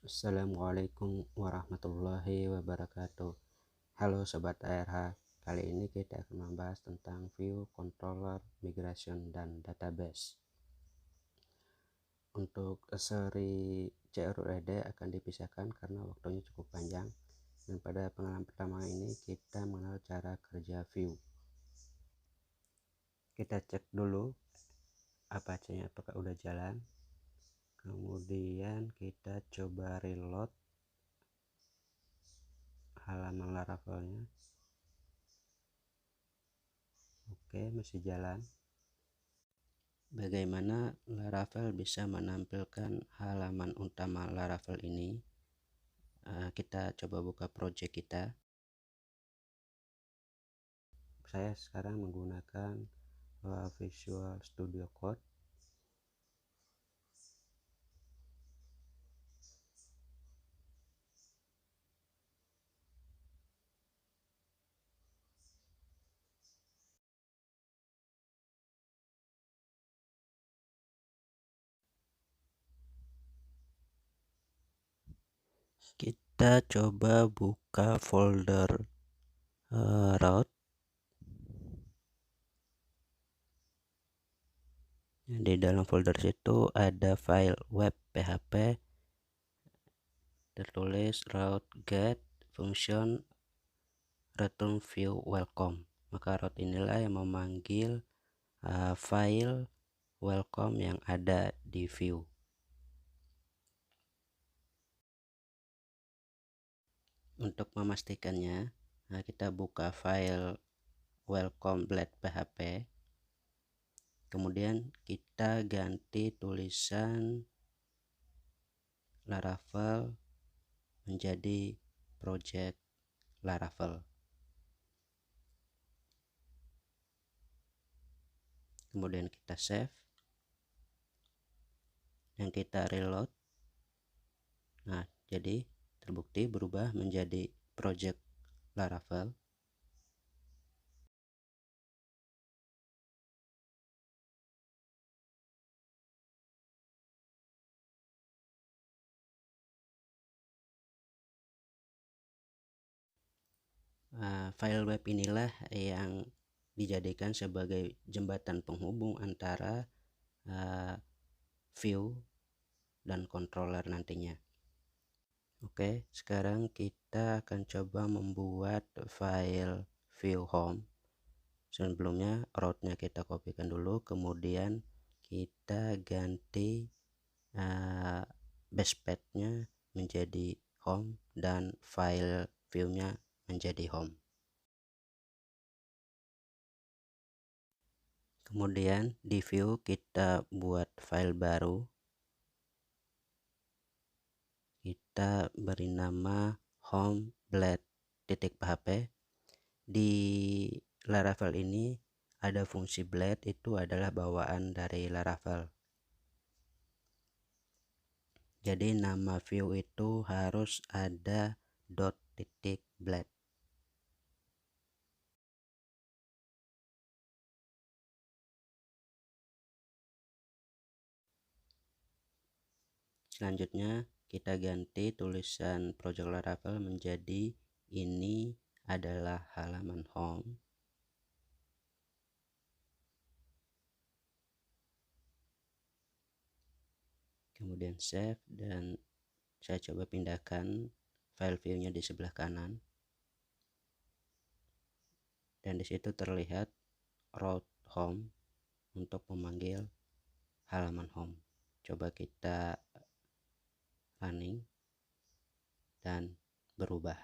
Assalamualaikum warahmatullahi wabarakatuh. Halo Sobat ARH, kali ini kita akan membahas tentang view, controller, migration, dan database. Untuk seri CRUD akan dipisahkan karena waktunya cukup panjang, dan pada pengalaman pertama ini kita mengenal cara kerja view. Kita cek dulu Apache-nya apakah udah jalan, kemudian kita coba reload halaman Laravelnya. Oke, masih jalan. Bagaimana Laravel bisa menampilkan halaman utama Laravel ini? Kita coba buka project kita. Saya sekarang menggunakan Visual Studio Code. Kita coba buka folder root. Di dalam folder situ ada file web php tertulis root get function return view welcome. Maka root inilah yang memanggil file welcome yang ada di view. Untuk memastikannya, kita buka file welcome.php. Kemudian kita ganti tulisan Laravel menjadi project Laravel. Kemudian kita save dan kita reload. Nah, jadi terbukti berubah menjadi project Laravel. File web inilah yang dijadikan sebagai jembatan penghubung antara view dan controller nantinya. Oke, sekarang kita akan coba membuat file view home. Sebelumnya rootnya kita kopikan dulu, kemudian kita ganti base path-nya menjadi home dan file view-nya menjadi home. Kemudian di view kita buat file baru. Kita beri nama home.blade.php. Di Laravel ini ada fungsi blade, itu adalah bawaan dari Laravel. Jadi nama view itu harus ada .blade. Selanjutnya kita ganti tulisan project Laravel menjadi ini adalah halaman home. Kemudian save dan saya coba pindahkan file view-nya di sebelah kanan. Dan di situ terlihat root home untuk memanggil halaman home. Coba kita running dan berubah.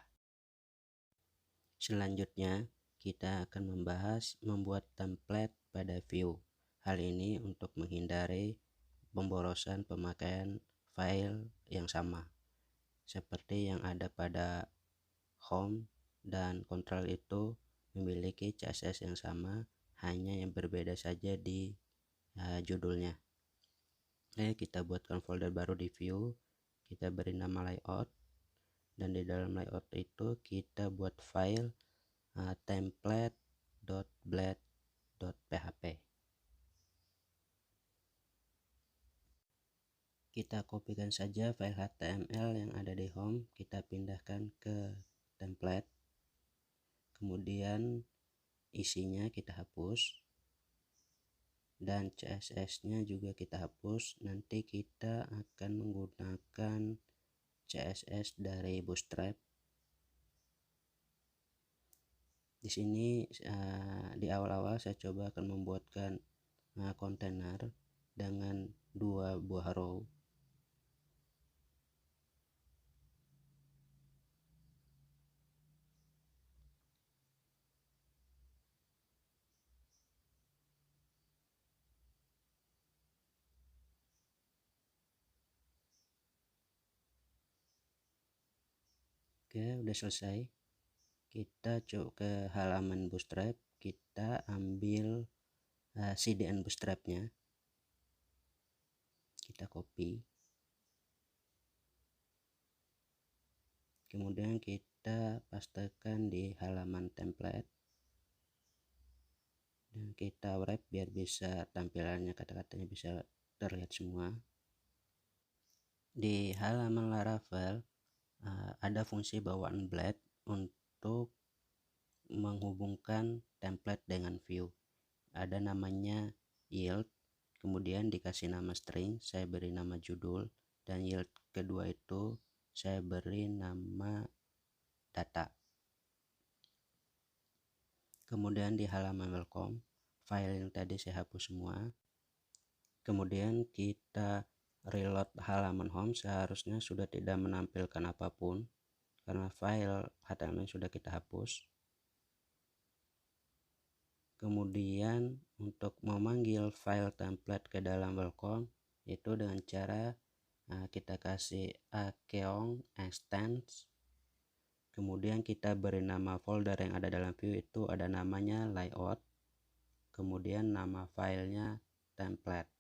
Selanjutnya kita akan membahas membuat template pada view. Hal ini untuk menghindari pemborosan pemakaian file yang sama seperti yang ada pada home dan control. Itu memiliki CSS yang sama, hanya yang berbeda saja di judulnya. Kita buatkan folder baru di view, kita beri nama layout, dan di dalam layout itu kita buat file template.blade.php. Kita kopikan saja file HTML yang ada di home, kita pindahkan ke template, kemudian isinya kita hapus dan CSS-nya juga kita hapus. Nanti kita akan menggunakan CSS dari Bootstrap. Di sini di awal-awal saya coba akan membuatkan kontainer dengan 2 buah row. Oke, udah selesai. Kita coba ke halaman Bootstrap, kita ambil CDN Bootstrapnya, kita copy, kemudian kita pastekan di halaman template dan kita wrap biar bisa tampilannya, kata-katanya bisa terlihat semua. Di halaman Laravel ada fungsi bawaan blade untuk menghubungkan template dengan view. Ada namanya yield, kemudian dikasih nama string, saya beri nama judul, dan yield kedua itu saya beri nama data. Kemudian di halaman welcome, file yang tadi saya hapus semua. Kemudian kita reload halaman home, seharusnya sudah tidak menampilkan apapun karena file HTML sudah kita hapus. Kemudian untuk memanggil file template ke dalam welcome itu dengan cara kita kasih akeong extends, kemudian kita beri nama folder yang ada dalam view, itu ada namanya layout, kemudian nama filenya template.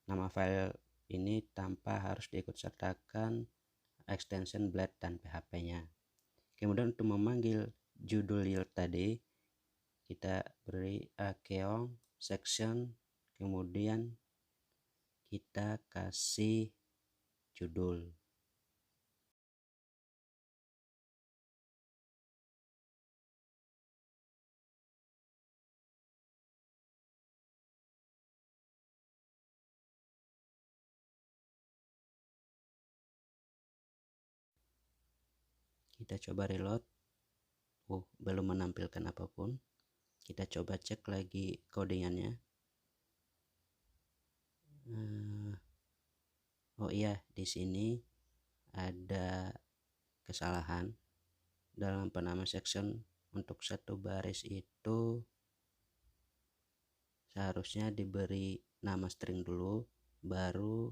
Nama file ini tanpa harus diikut sertakan extension blade dan php-nya. Kemudian untuk memanggil judul yield tadi, kita beri akeong section, kemudian kita kasih judul. Kita coba reload, belum menampilkan apapun. Kita coba cek lagi codingannya. Oh iya, di sini ada kesalahan dalam penama section. Untuk satu baris itu seharusnya diberi nama string dulu, baru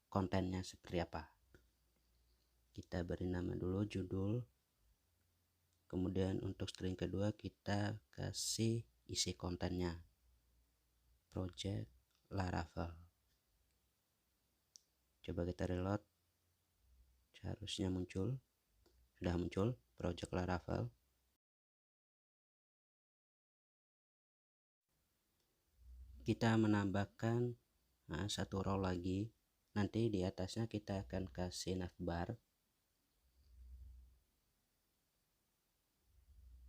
kontennya seperti apa. Kita beri nama dulu judul, kemudian untuk string kedua kita kasih isi kontennya, project Laravel. Coba kita reload, seharusnya muncul, sudah muncul project Laravel. Kita menambahkan satu row lagi, nanti di atasnya kita akan kasih navbar.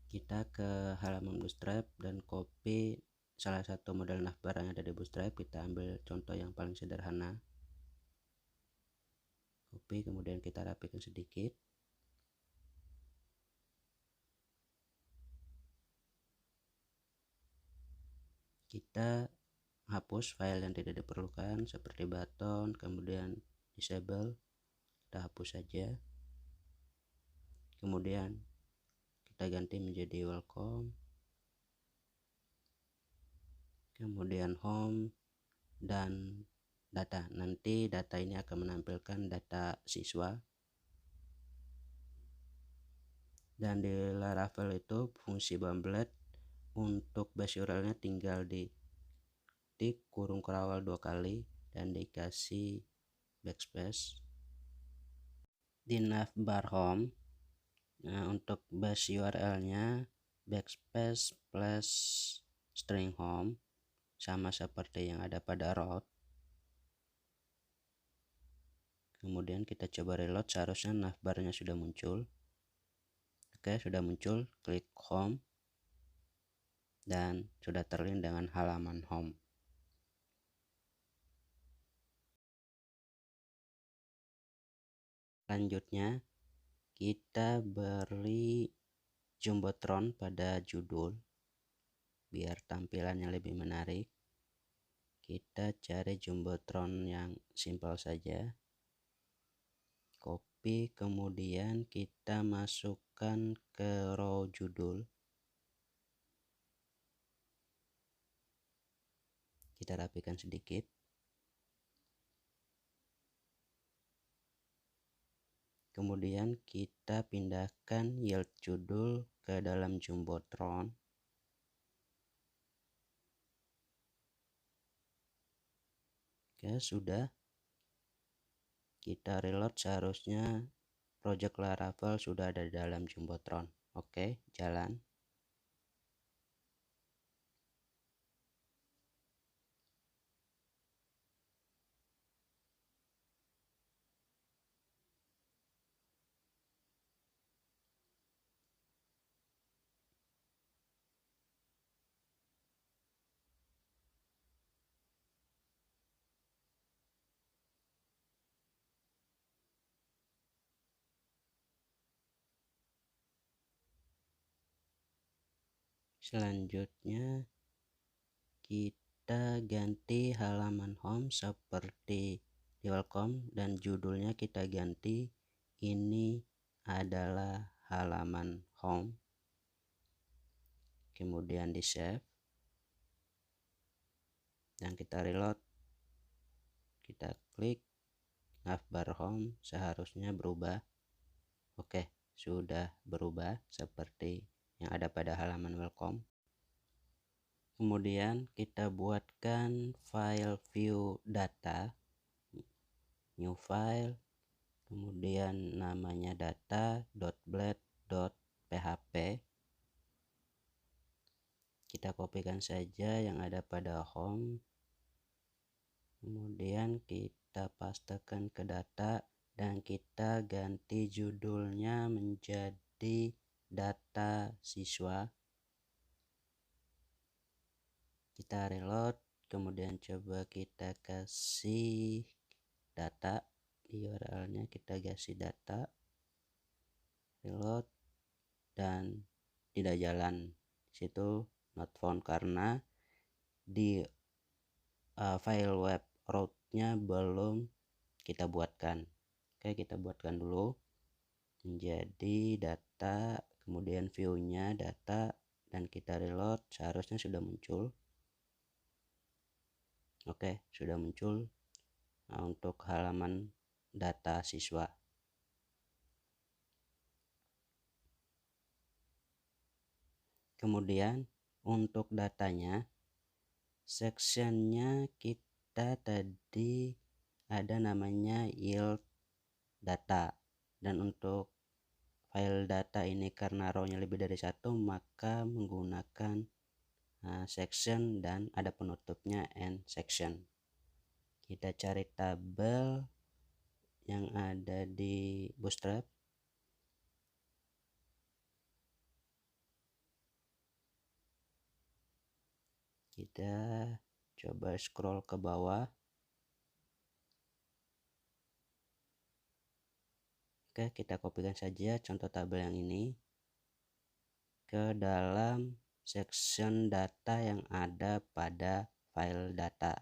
Kita ke halaman Bootstrap dan copy salah satu model navbar yang ada di Bootstrap. Kita ambil contoh yang paling sederhana, copy, kemudian kita rapikan sedikit. Kita hapus file yang tidak diperlukan seperti button, kemudian disable, kita hapus saja. Kemudian kita ganti menjadi welcome, kemudian home dan data. Nanti data ini akan menampilkan data siswa. Dan di Laravel itu fungsi bomblet untuk base URL-nya tinggal diketik kurung kerawal 2 kali dan dikasih backspace. Di navbar home, untuk base URL-nya backspace plus string home, sama seperti yang ada pada root. Kemudian kita coba reload, seharusnya navbarnya sudah muncul. Oke, sudah muncul, klik home dan sudah terlink dengan halaman home. Selanjutnya kita beri jumbotron pada judul biar tampilannya lebih menarik. Kita cari jumbotron yang simpel saja, copy, kemudian kita masukkan ke row judul. Kita rapikan sedikit. Kemudian kita pindahkan yield judul ke dalam jumbotron. Oke, sudah. Kita reload, seharusnya project Laravel sudah ada di dalam jumbotron. Oke, jalan. Selanjutnya kita ganti halaman home seperti di welcome dan judulnya kita ganti, ini adalah halaman home. Kemudian di save dan kita reload. Kita klik navbar home, seharusnya berubah. Oke, sudah berubah seperti yang ada pada halaman welcome. Kemudian kita buatkan file view data, new file, kemudian namanya data.blade.php. Kita kopikan saja yang ada pada home, kemudian kita pastekan ke data dan kita ganti judulnya menjadi data siswa. Kita reload, kemudian coba kita kasih data, URL-nya kita kasih data, reload, dan tidak jalan. Situ not found karena di file web root-nya belum kita buatkan. Oke, kita buatkan dulu menjadi data, kemudian view-nya data, dan kita reload, seharusnya sudah muncul. Oke, sudah muncul. Nah, untuk halaman data siswa. Kemudian untuk datanya, sectionnya kita tadi ada namanya yield data, dan untuk file data ini karena row-nya lebih dari satu, maka menggunakan section dan ada penutupnya end section. Kita cari tabel yang ada di Bootstrap. Kita coba scroll ke bawah. Oke, kita kopikan saja contoh tabel yang ini ke dalam section data yang ada pada file data.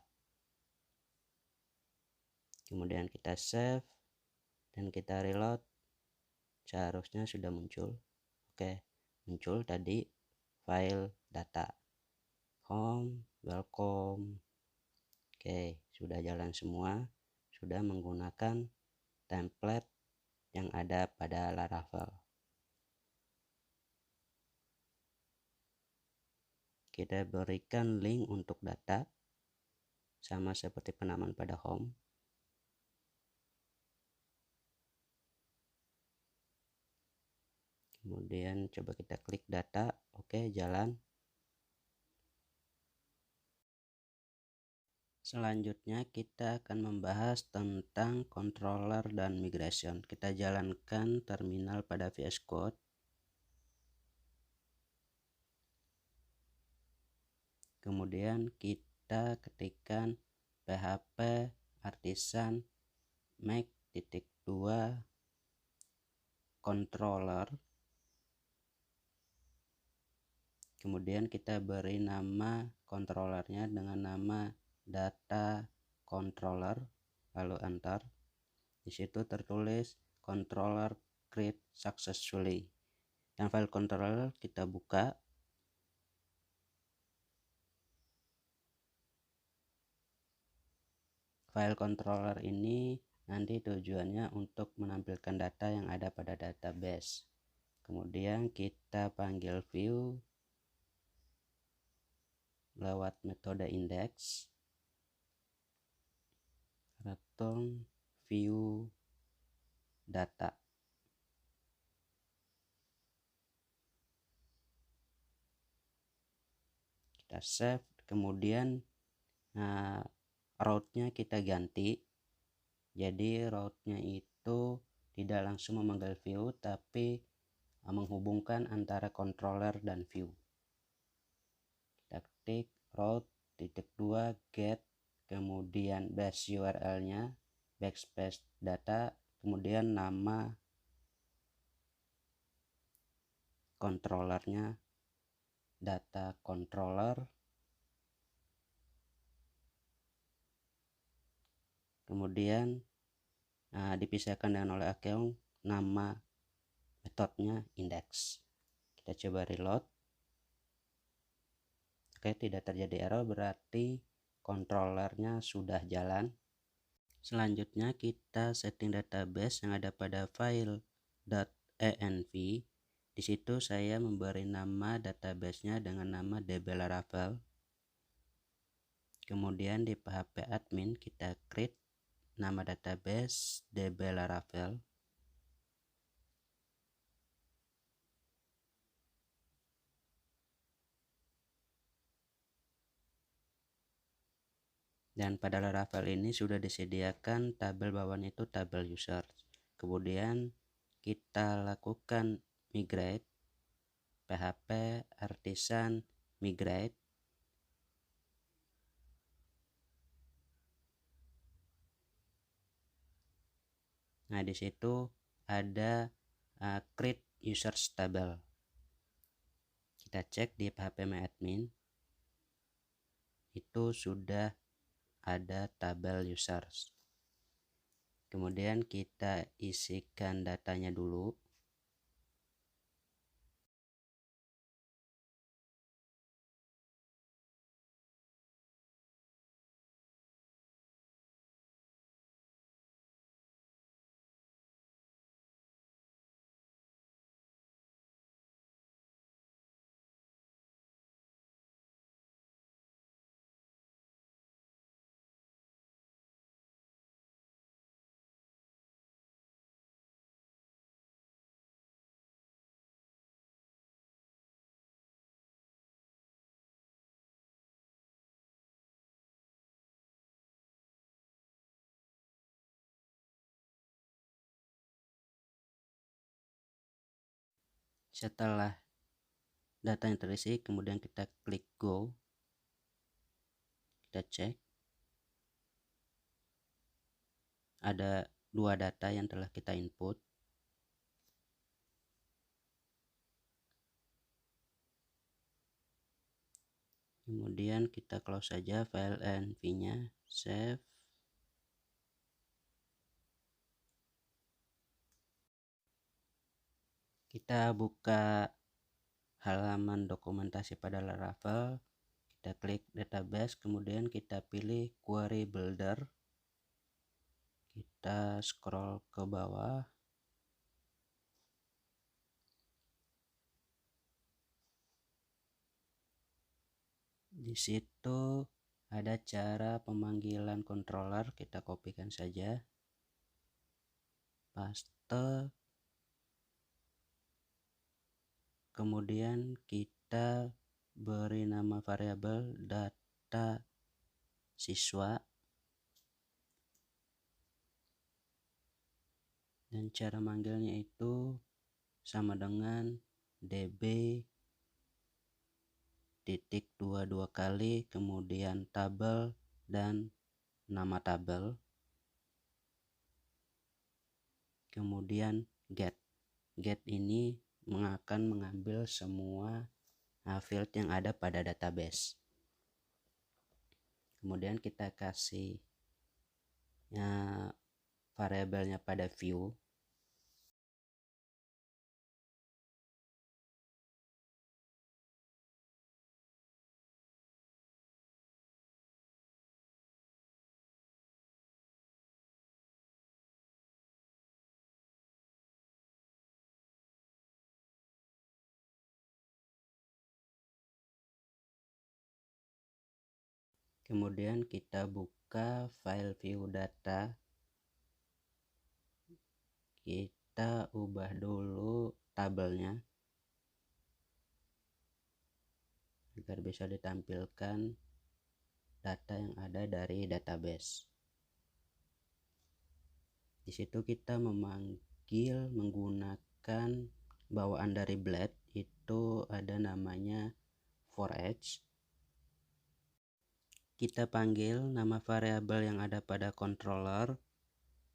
Kemudian kita save dan kita reload, seharusnya sudah muncul. Oke, muncul tadi file data, home, welcome. Oke, sudah jalan semua, sudah menggunakan template yang ada pada Laravel. Kita berikan link untuk data sama seperti penamaan pada home. Kemudian coba kita klik data. Oke, jalan. Selanjutnya kita akan membahas tentang controller dan migration. Kita jalankan terminal pada VS Code. Kemudian kita ketikkan php artisan make-2 controller. Kemudian kita beri nama controllernya dengan nama data controller, lalu enter. Di situ tertulis controller create successfully. Yang file controller kita buka. File controller ini nanti tujuannya untuk menampilkan data yang ada pada database. Kemudian kita panggil view lewat metode index, return view data. Kita save, kemudian route-nya kita ganti. Jadi route-nya itu tidak langsung memanggil view, tapi menghubungkan antara controller dan view. Kita ketik route.2 get, kemudian base URL-nya backspace data, kemudian nama controllernya data controller, kemudian dipisahkan dengan oleh account, nama metodenya index. Kita coba reload. Oke, tidak terjadi error, berarti controllernya sudah jalan. Selanjutnya kita setting database yang ada pada file .env. Di situ saya memberi nama databasenya dengan nama dblaravel. Kemudian di php admin kita create nama database dblaravel. Dan pada Laravel ini sudah disediakan tabel bawahnya itu tabel user. Kemudian kita lakukan migrate, php artisan migrate. Nah, di situ ada create users table. Kita cek di php-admin, itu sudah ada tabel users. Kemudian kita isikan datanya dulu. Setelah data yang terisi, kemudian kita klik go. Kita cek. Ada 2 data yang telah kita input. Kemudian kita close saja file env-nya, save. Kita buka halaman dokumentasi pada Laravel. Kita klik database, kemudian kita pilih query builder. Kita scroll ke bawah. Di situ ada cara pemanggilan controller, kita kopikan saja. Paste. Kemudian kita beri nama variabel data siswa, dan cara manggilnya itu sama dengan db titik 22 kali, kemudian tabel dan nama tabel, kemudian get. Get ini akan mengambil semua field yang ada pada database. Kemudian kita kasih variabelnya pada view. Kemudian kita buka file view data. Kita ubah dulu tabelnya agar bisa ditampilkan data yang ada dari database. Di situ kita memanggil menggunakan bawaan dari Blade, itu ada namanya for each. Kita panggil nama variabel yang ada pada controller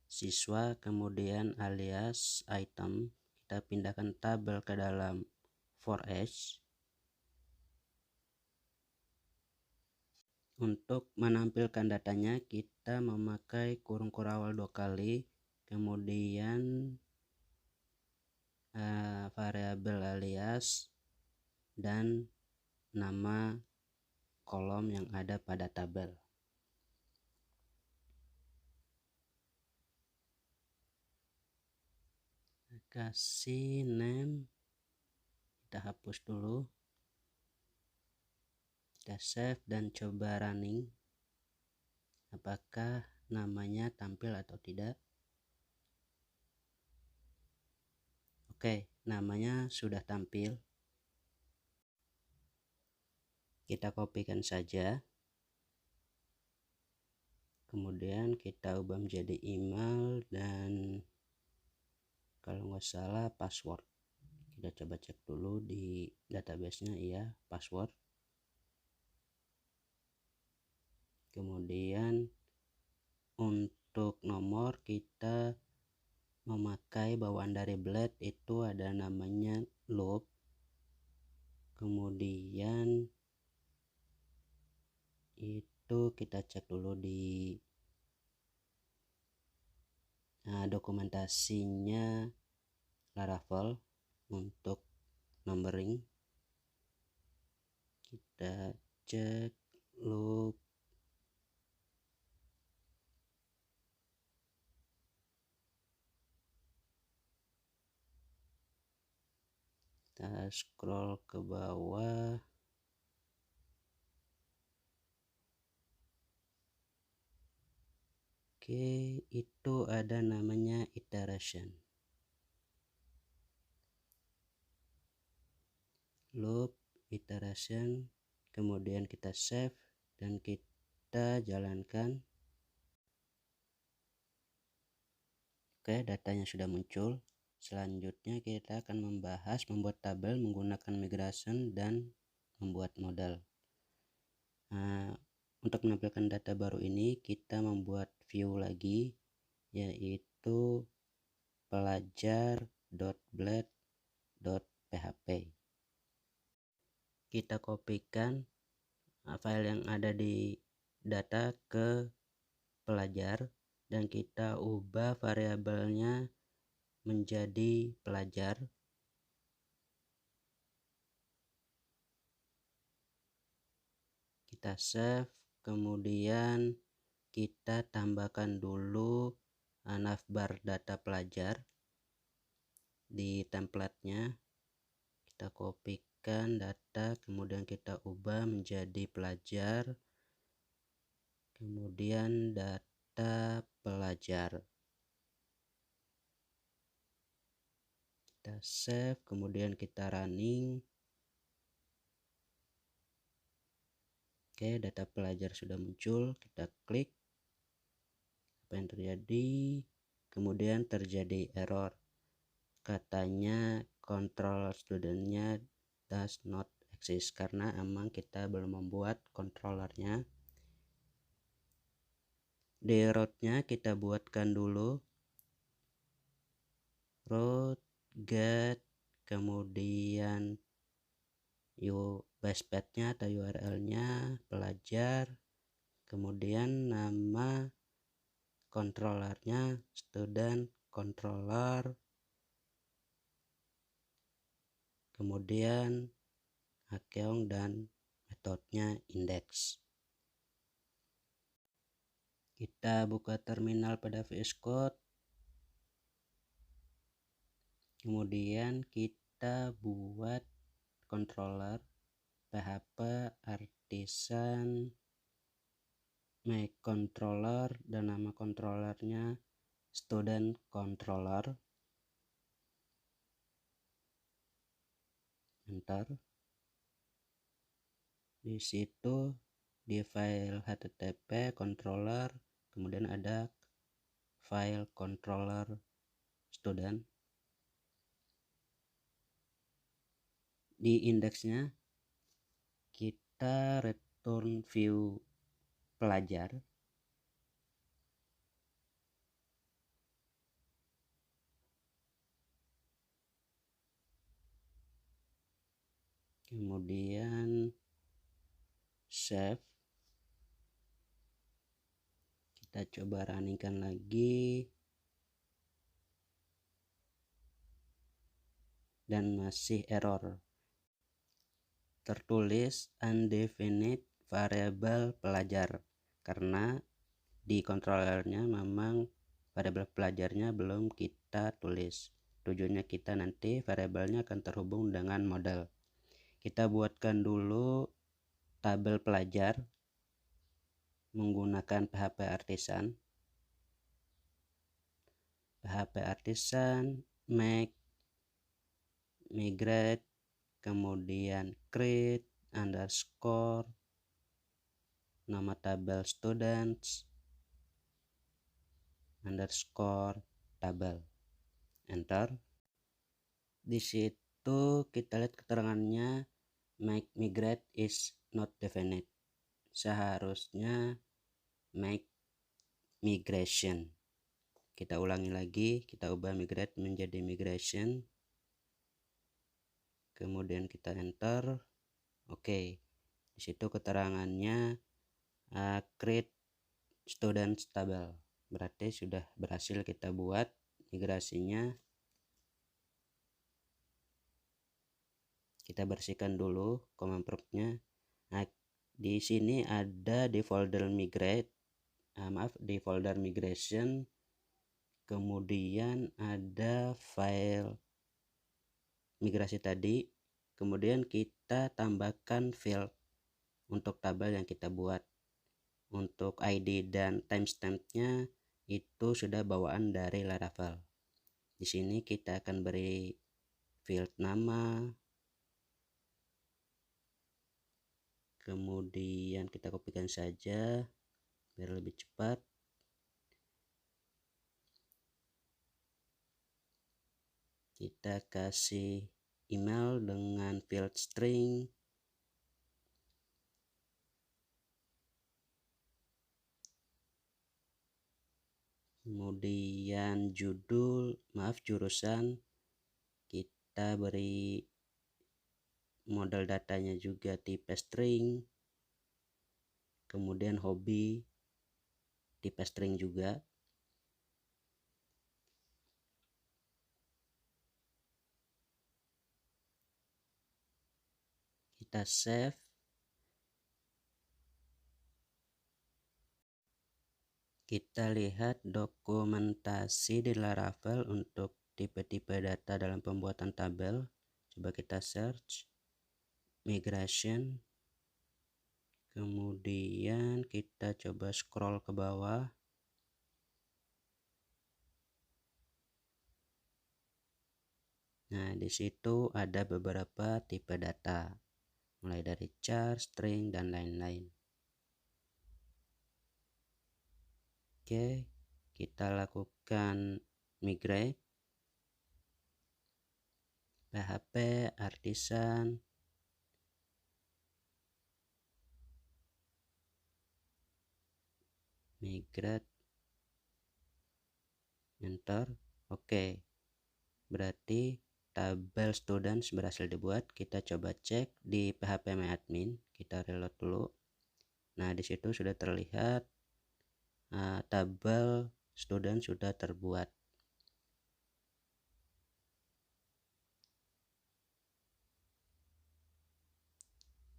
siswa, kemudian alias item. Kita pindahkan tabel ke dalam for each. Untuk menampilkan datanya kita memakai kurung kurawal 2 kali, kemudian variabel alias dan nama kolom yang ada pada tabel. Kasih name, kita hapus dulu, kita save dan coba running apakah namanya tampil atau tidak. Oke, namanya sudah tampil. Kita kopikan saja, kemudian kita ubah menjadi email dan kalau nggak salah password. Kita coba cek dulu di database-nya, iya password. Kemudian untuk nomor kita memakai bawaan dari Blade, itu ada namanya loop. Kemudian itu kita cek dulu di dokumentasinya Laravel untuk numbering. Kita cek loop, kita scroll ke bawah. Oke, itu ada namanya iteration. Loop, iteration, kemudian kita save dan kita jalankan. Oke, datanya sudah muncul. Selanjutnya kita akan membahas membuat tabel menggunakan migration dan membuat model. Untuk menampilkan data baru ini kita membuat view lagi, yaitu pelajar.blade.php. Kita kopikan file yang ada di data ke pelajar dan kita ubah variabelnya menjadi pelajar. Kita save, kemudian kita tambahkan dulu navbar data pelajar di templatenya. Kita kopikan data, kemudian kita ubah menjadi pelajar, kemudian data pelajar. Kita save, kemudian kita running. Oke, data pelajar sudah muncul, kita klik. Apa yang terjadi? Kemudian terjadi error, katanya controller studentnya does not exist, karena emang kita belum membuat controllernya. Root-nya kita buatkan dulu, root get, kemudian base path-nya atau URL-nya pelajar, kemudian nama controllernya student controller, kemudian account dan metodenya index. Kita buka terminal pada VS Code, kemudian kita buat controller PHP artisan make controller dan nama controllernya student controller. Enter. Di situ di file http controller, kemudian ada file controller student. Di indeksnya kita return view pelajar, kemudian save. Kita coba runningkan lagi dan masih error, tertulis undefined variable pelajar, karena di controllernya memang variabel pelajarnya belum kita tulis. Tujuannya kita nanti variabelnya akan terhubung dengan model. Kita buatkan dulu tabel pelajar menggunakan PHP artisan. PHP artisan make migrate, kemudian create underscore nama tabel students underscore tabel. Enter. Di situ kita lihat keterangannya make migrate is not defined. Seharusnya make migration. Kita ulangi lagi, kita ubah migrate menjadi migration. Kemudian kita enter. Oke. Di situ keterangannya create students table. Berarti sudah berhasil kita buat migrasinya. Kita bersihkan dulu command prompt-nya. Nah, di sini ada di folder migrate, di folder migration, kemudian ada file migrasi tadi, kemudian kita tambahkan field untuk tabel yang kita buat. Untuk ID dan timestamp-nya itu sudah bawaan dari Laravel. Di sini kita akan beri field nama, kemudian kita kopikan saja biar lebih cepat. Kita kasih email dengan field string, kemudian jurusan kita beri model datanya juga tipe string, kemudian hobi tipe string juga. Kita save. Kita lihat dokumentasi di Laravel untuk tipe-tipe data dalam pembuatan tabel. Coba kita search migration, kemudian kita coba scroll ke bawah. Nah, di situ ada beberapa tipe data, mulai dari char, string, dan lain-lain. Oke, kita lakukan migrate PHP Artisan, migrate, enter. Oke, berarti tabel students berhasil dibuat. Kita coba cek di phpMyAdmin, kita reload dulu. Nah, di situ sudah terlihat tabel student sudah terbuat.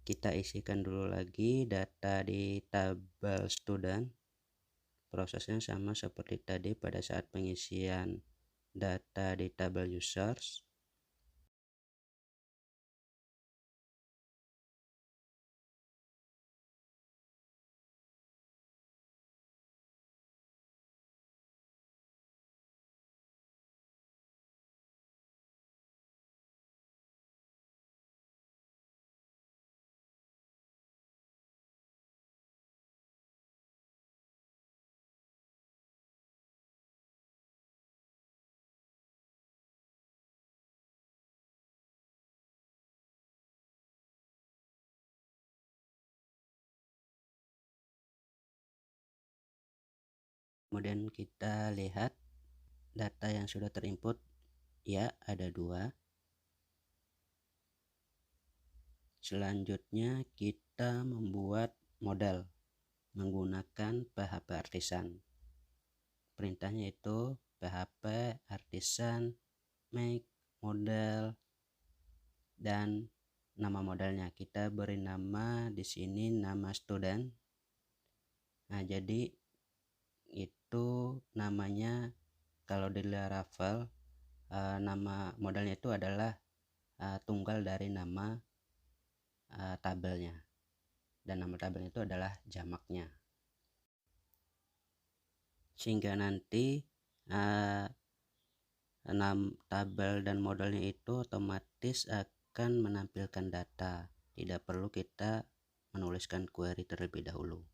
Kita isikan dulu lagi data di tabel student. Prosesnya sama seperti tadi pada saat pengisian data di tabel users. Kemudian kita lihat data yang sudah terinput, ya ada 2. Selanjutnya kita membuat model menggunakan PHP Artisan. Perintahnya itu PHP Artisan make model dan nama modelnya kita beri nama di sini nama student. Nah, jadi itu namanya kalau di Laravel nama modelnya itu adalah tunggal dari nama tabelnya, dan nama tabelnya itu adalah jamaknya, sehingga nanti tabel dan modelnya itu otomatis akan menampilkan data, tidak perlu kita menuliskan query terlebih dahulu.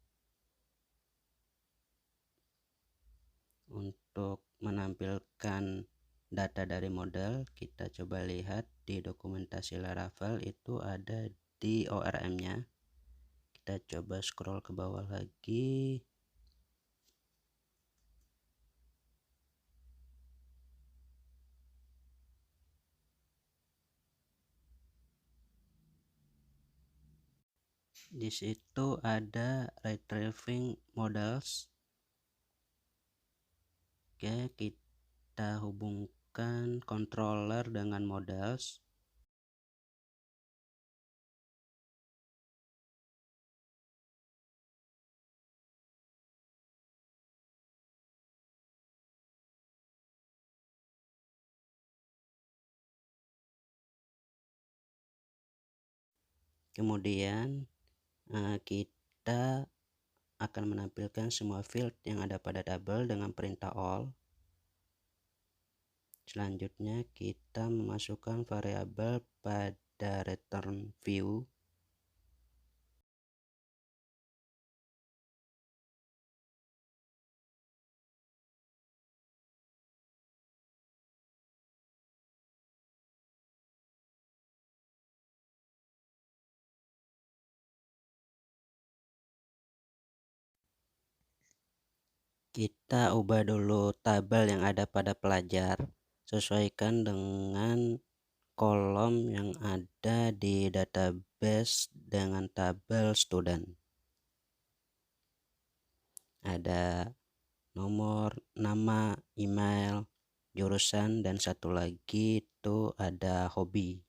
Untuk menampilkan data dari model, kita coba lihat di dokumentasi Laravel itu ada di ORM-nya. Kita coba scroll ke bawah lagi. Di situ ada retrieving models. Oke, kita hubungkan controller dengan models. Kemudian kita akan menampilkan semua field yang ada pada tabel dengan perintah all. Selanjutnya kita memasukkan variabel pada return view. Kita ubah dulu tabel yang ada pada pelajar, sesuaikan dengan kolom yang ada di database dengan tabel student. Ada nomor, nama, email, jurusan, dan satu lagi itu ada hobi.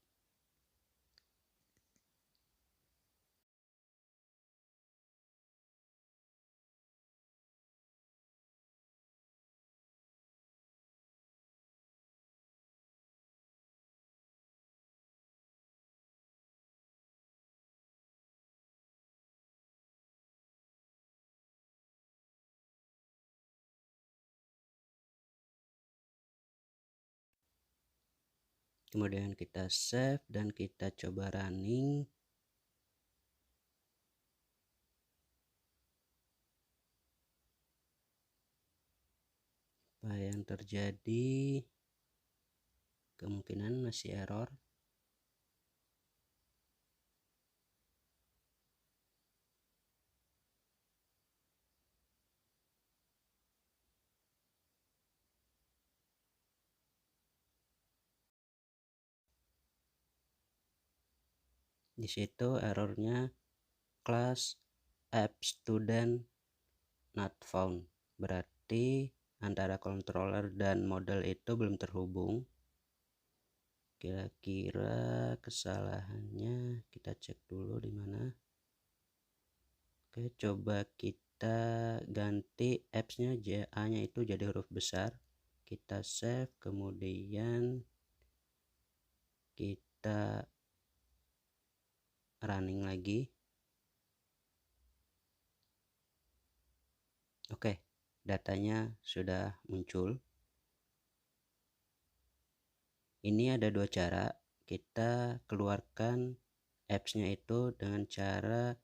Kemudian kita save dan kita coba running. Apa yang terjadi? Kemungkinan masih error. Di situ errornya class app student not found, berarti antara controller dan model itu belum terhubung. Kira-kira kesalahannya kita cek dulu di mana. Oke, coba kita ganti apps-nya, A-nya itu jadi huruf besar. Kita save, kemudian kita running lagi. Oke, datanya sudah muncul. Ini ada dua cara. Kita keluarkan apps-nya itu dengan cara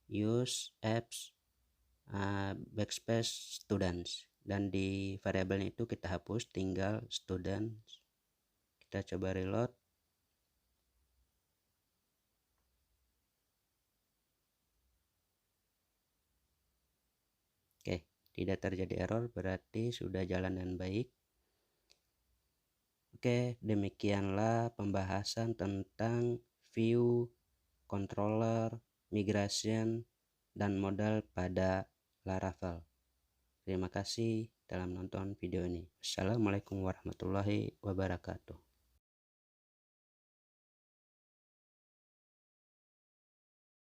use apps backspace students, dan di variabelnya itu kita hapus, tinggal students. Kita coba reload. Oke, tidak terjadi error, berarti sudah jalan dengan baik. Oke, demikianlah pembahasan tentang view, controller, migration, dan modal pada Laravel. Terima kasih telah menonton video ini. Assalamualaikum warahmatullahi wabarakatuh.